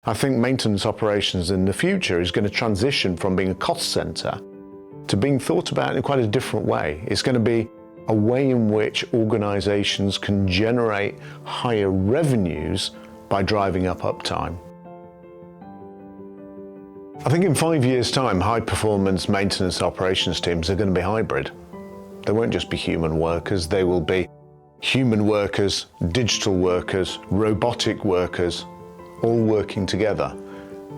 I think maintenance operations in the future is going to transition from being a cost center to being thought about in quite a different way. It's going to be a way in which organizations can generate higher revenues by driving up uptime. I think in 5 years' time, high-performance maintenance operations teams are going to be hybrid. They won't just be human workers, they will be human workers, digital workers, robotic workers, all working together.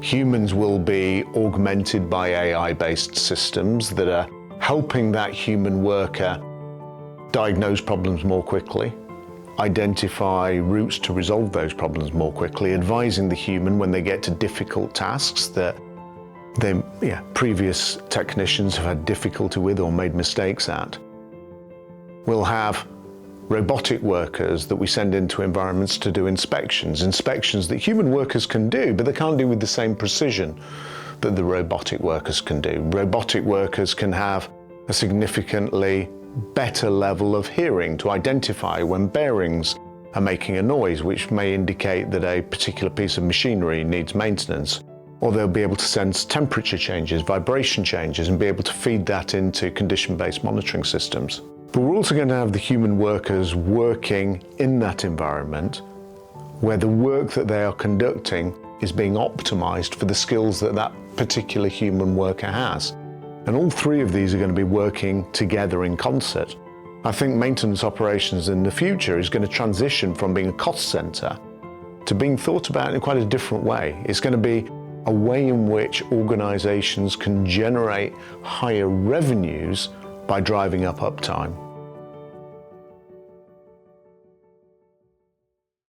Humans will be augmented by AI-based systems that are helping that human worker diagnose problems more quickly, identify routes to resolve those problems more quickly, advising the human when they get to difficult tasks that previous technicians have had difficulty with or made mistakes at. We'll have robotic workers that we send into environments to do inspections that human workers can do, but they can't do with the same precision that the robotic workers can do. Robotic workers can have a significantly better level of hearing to identify when bearings are making a noise, which may indicate that a particular piece of machinery needs maintenance. Or they'll be able to sense temperature changes, vibration changes, and be able to feed that into condition-based monitoring systems. But we're also going to have the human workers working in that environment where the work that they are conducting is being optimized for the skills that that particular human worker has. And all three of these are going to be working together in concert. I think maintenance operations in the future is going to transition from being a cost center to being thought about in quite a different way. It's going to be a way in which organizations can generate higher revenues by driving up uptime.